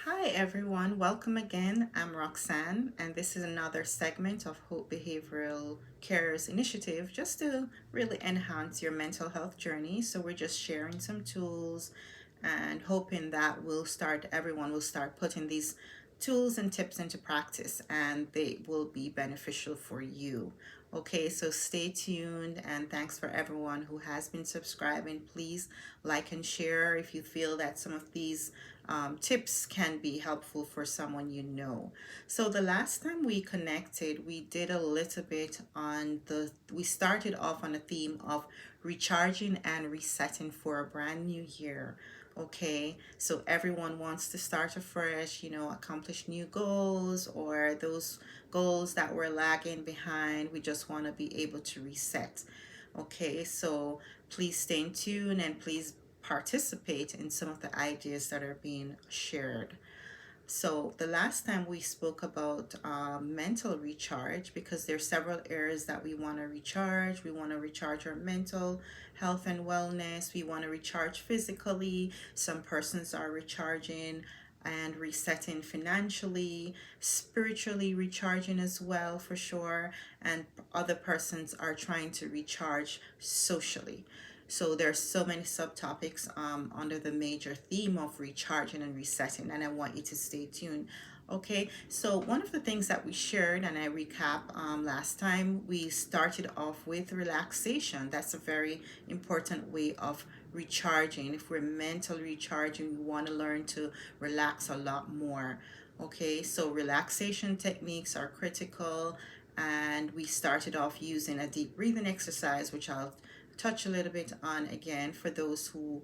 Hi everyone, welcome again. I'm Roxanne, and this is another segment of Hope Behavioral Care's initiative just to really enhance your mental health journey. So, we're just sharing some tools and hoping that everyone will start putting these tools and tips into practice and they will be beneficial for you. Okay, so stay tuned and thanks for everyone who has been subscribing. Please like and share if you feel that some of these tips can be helpful for someone you know. So the last time we connected, we did a little bit we started off on a theme of recharging and resetting for a brand new year. Okay, so everyone wants to start afresh, accomplish new goals or those goals that were lagging behind. We just want to be able to reset. Okay, so please stay in tune and please participate in some of the ideas that are being shared. So the last time we spoke about mental recharge, because there's several areas that we want to recharge. We want to recharge our mental health and wellness. We want to recharge physically. Some persons are recharging and resetting financially, spiritually recharging as well for sure, and other persons are trying to recharge socially. So there's so many subtopics under the major theme of recharging and resetting, and I want you to stay tuned. Okay, so one of the things that we shared, and I recap last time, we started off with relaxation. That's a very important way of recharging. If we're mentally recharging, we want to learn to relax a lot more. Okay, so relaxation techniques are critical, and we started off using a deep breathing exercise, which I'll touch a little bit on again for those who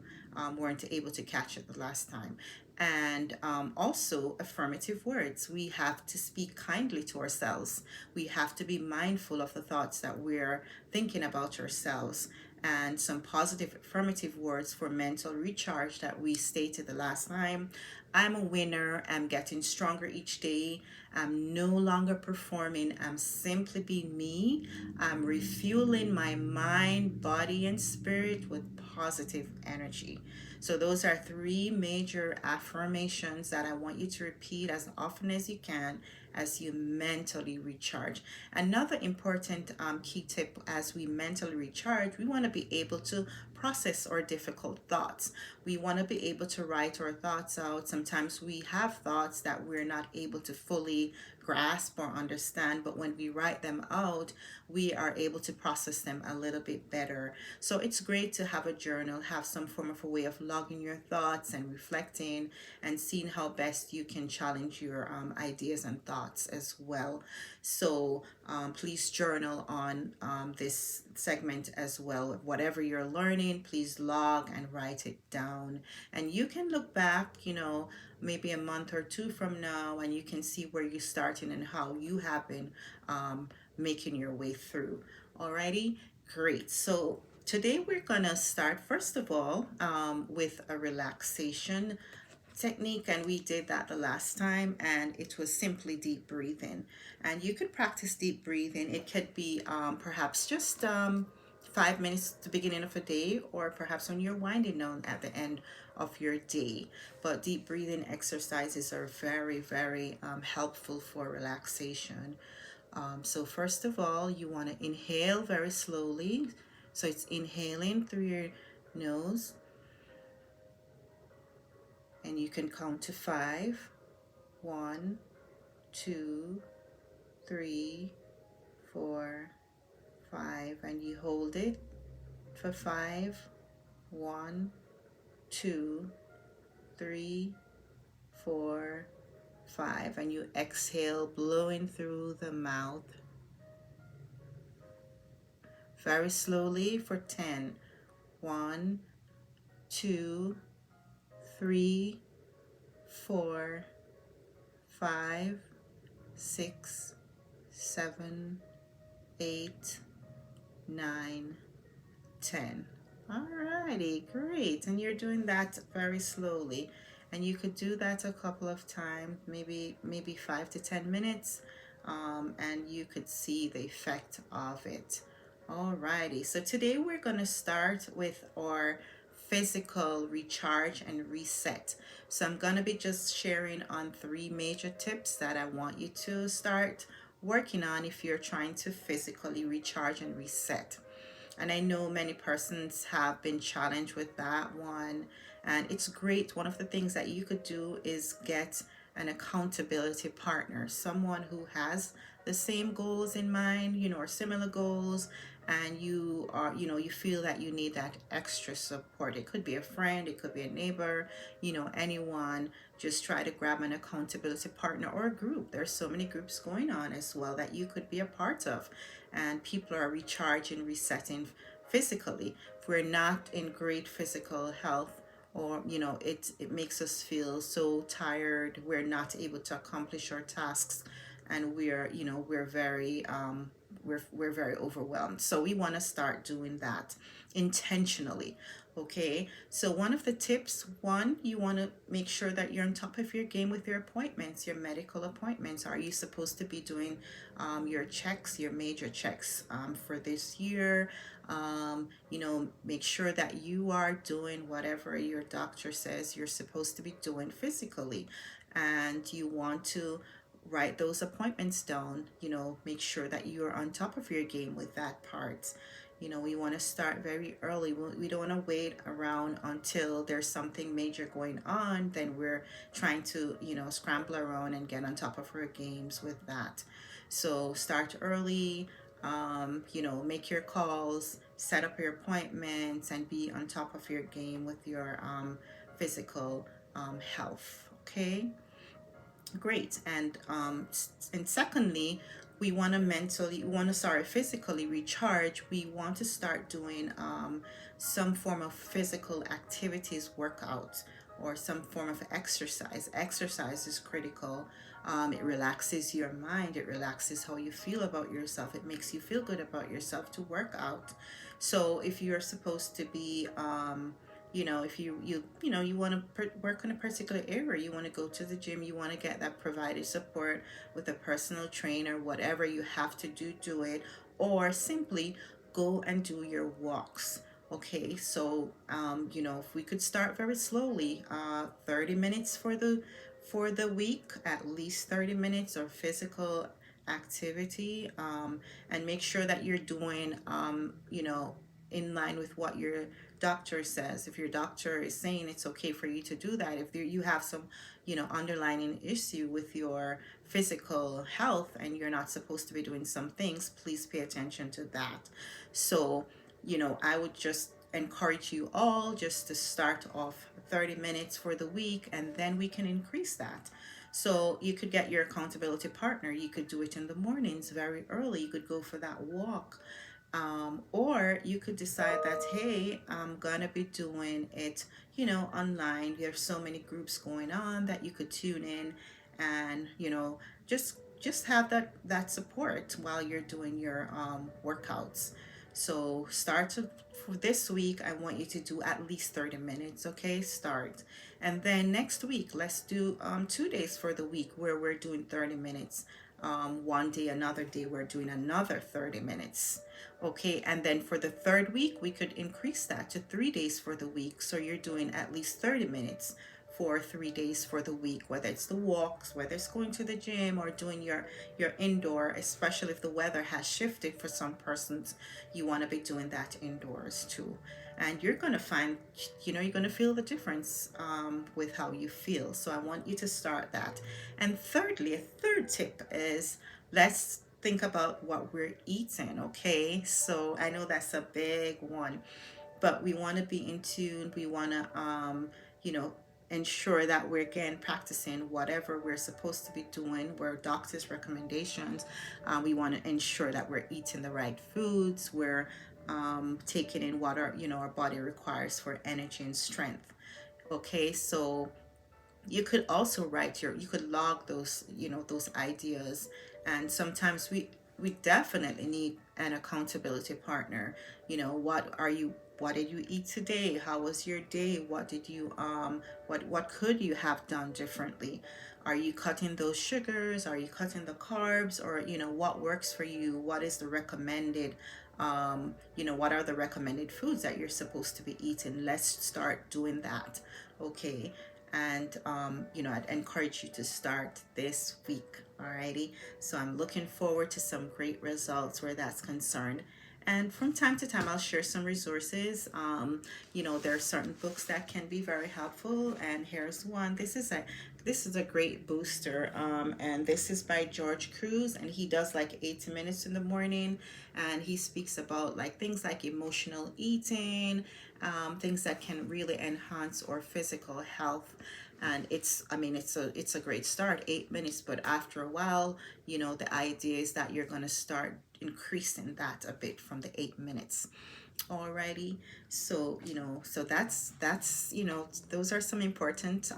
weren't able to catch it the last time. And also, affirmative words. We have to speak kindly to ourselves. We have to be mindful of the thoughts that we're thinking about ourselves. And some positive affirmative words for mental recharge that we stated the last time. I'm a winner. I'm getting stronger each day. I'm no longer performing. I'm simply being me. I'm refueling my mind, body, and spirit with positive energy. So, those are three major affirmations that I want you to repeat as often as you can as you mentally recharge. Another important key tip as we mentally recharge, we want to be able to process our difficult thoughts. We want to be able to write our thoughts out. Sometimes we have thoughts that we're not able to fully grasp or understand, but when we write them out, we are able to process them a little bit better. So it's great to have a journal, have some form of a way of logging your thoughts and reflecting and seeing how best you can challenge your ideas and thoughts as well. So please journal on this segment as well. Whatever you're learning, please log and write it down. And you can look back, maybe a month or two from now, and you can see where you're starting and how you have been making your way through. Alrighty, great. So today we're gonna start first of all with a relaxation technique, and we did that the last time, and it was simply deep breathing. And you could practice deep breathing. It could be perhaps just 5 minutes at the beginning of a day, or perhaps when you're winding down at the end of your day. But deep breathing exercises are very, very helpful for relaxation. So first of all, you want to inhale very slowly. So it's inhaling through your nose, and you can count to five. 1, 2, 3, 4, 5, and you hold it for 5. 1, 2, 3, 4, 5, and you exhale, blowing through the mouth very slowly for 10. 1, 2, 3, 4, 5, 6, 7, 8, 9, 10. Alrighty, great. And you're doing that very slowly. And you could do that a couple of times, maybe 5 to 10 minutes, and you could see the effect of it. Alrighty, so today we're gonna start with our physical recharge and reset. So I'm going to be just sharing on three major tips that I want you to start working on if you're trying to physically recharge and reset. And I know many persons have been challenged with that one. And it's great. One of the things that you could do is get an accountability partner, someone who has the same goals in mind, or similar goals, and you are, you feel that you need that extra support. It could be a friend, it could be a neighbor, anyone. Just try to grab an accountability partner or a group. There's so many groups going on as well that you could be a part of, and people are recharging, resetting physically. If we're not in great physical health, or it makes us feel so tired, we're not able to accomplish our tasks, and we're very we're very overwhelmed. So we want to start doing that intentionally. Okay, so one of the tips, one, you want to make sure that you're on top of your game with your appointments, your medical appointments. Are you supposed to be doing your checks, your major checks for this year? Make sure that you are doing whatever your doctor says you're supposed to be doing physically, and you want to write those appointments down. Make sure that you're on top of your game with that part. We want to start very early. We don't want to wait around until there's something major going on. Then we're trying to, scramble around and get on top of our games with that. So start early, make your calls, set up your appointments, and be on top of your game with your physical health. Okay. Great. And secondly, we want to start physically recharge. We want to start doing some form of physical activities, workout, or some form of exercise. Exercise is critical. It relaxes your mind. It relaxes how you feel about yourself. It makes you feel good about yourself to work out. So if you're supposed to be if you want to work on a particular area, you want to go to the gym, you want to get that provided support with a personal trainer, whatever you have to do it, or simply go and do your walks. Okay, so if we could start very slowly, 30 minutes for the week, at least 30 minutes of physical activity, and make sure that you're doing in line with what your doctor says. If your doctor is saying it's okay for you to do that, if you have some underlying issue with your physical health and you're not supposed to be doing some things, please pay attention to that. So I would just encourage you all just to start off 30 minutes for the week, and then we can increase that. So you could get your accountability partner. You could do it in the mornings very early. You could go for that walk, or you could decide that, hey, I'm gonna be doing it, online. There's so many groups going on that you could tune in, and just have that support while you're doing your workouts. So for this week, I want you to do at least 30 minutes. Okay, start. And then next week, let's do 2 days for the week where we're doing 30 minutes. One day, another day, we're doing another 30 minutes. Okay, and then for the third week, we could increase that to 3 days for the week. So you're doing at least 30 minutes for 3 days for the week, whether it's the walks, whether it's going to the gym, or doing your indoor, especially if the weather has shifted for some persons, you want to be doing that indoors too. And you're going to find, you're going to feel the difference with how you feel. So I want you to start that. And thirdly, a third tip is, let's think about what we're eating. Okay, so I know that's a big one, but we want to be in tune. We want to you know ensure that we're, again, practicing whatever we're supposed to be doing, where doctors recommendations. We want to ensure that we're eating the right foods, we're taking in what our body requires for energy and strength. Okay, so you could also you could log those, those ideas. And sometimes we definitely need an accountability partner. What did you eat today? How was your day? What did you what could you have done differently? Are you cutting those sugars? Are you cutting the carbs? Or what works for you? What is the recommended what are the recommended foods that you're supposed to be eating. Let's start doing that. Okay. And, I'd encourage you to start this week. Alrighty. So I'm looking forward to some great results where that's concerned. And from time to time, I'll share some resources. There are certain books that can be very helpful. And here's one. This is a great booster. And this is by George Cruz, and he does like 80 minutes in the morning, and he speaks about like things like emotional eating, things that can really enhance our physical health. And it's a great start, 8 minutes, but after a while, the idea is that you're going to start increasing that a bit from the 8 minutes. Alrighty. So that's those are some important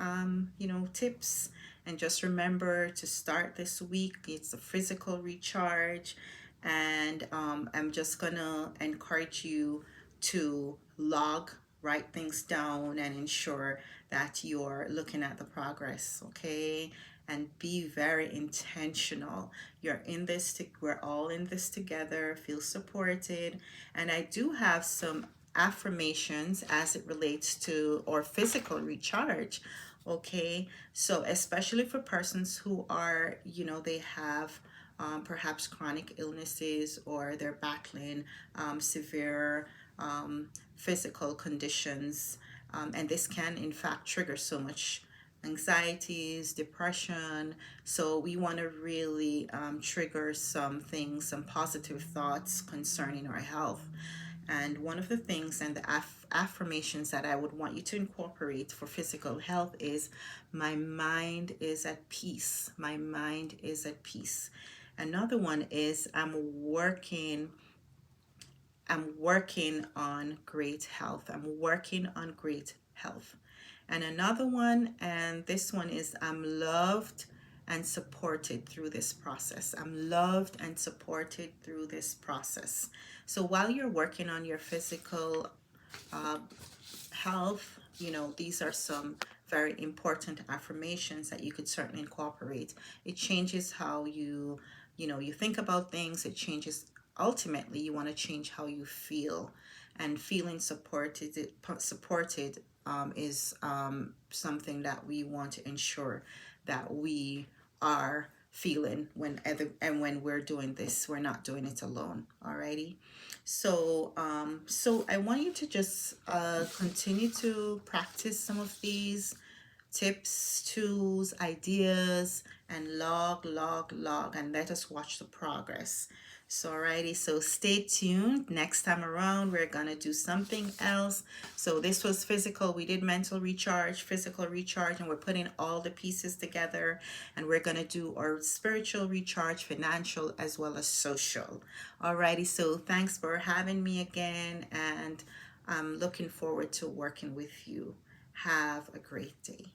tips. And just remember to start this week. It's a physical recharge, and I'm just gonna encourage you to write things down, and ensure that you're looking at the progress. Okay. And be very intentional. We're all in this together. Feel supported. And I do have some affirmations as it relates to or physical recharge. Okay. So especially for persons who are, they have perhaps chronic illnesses, or they're battling severe physical conditions. And this can, in fact, trigger so much anxieties, depression. So we want to really trigger some things, some positive thoughts concerning our health. And one of the things and the affirmations that I would want you to incorporate for physical health is, my mind is at peace. My mind is at peace. Another one is, I'm working on great health. I'm working on great health. And another one, and this one is, I'm loved and supported through this process. I'm loved and supported through this process. So while you're working on your physical health, these are some very important affirmations that you could certainly incorporate. It changes how you think about things. It changes, ultimately, you want to change how you feel. And feeling supported is something that we want to ensure that we are feeling when we're doing this. We're not doing it alone. Alrighty. So I want you to just continue to practice some of these tips, tools, ideas, and log, and let us watch the progress. So, alrighty, so stay tuned. Next time around, we're gonna do something else. So this was physical. We did mental recharge, physical recharge, and we're putting all the pieces together. And we're gonna do our spiritual recharge, financial as well as social. Alrighty, so thanks for having me again, and I'm looking forward to working with you. Have a great day.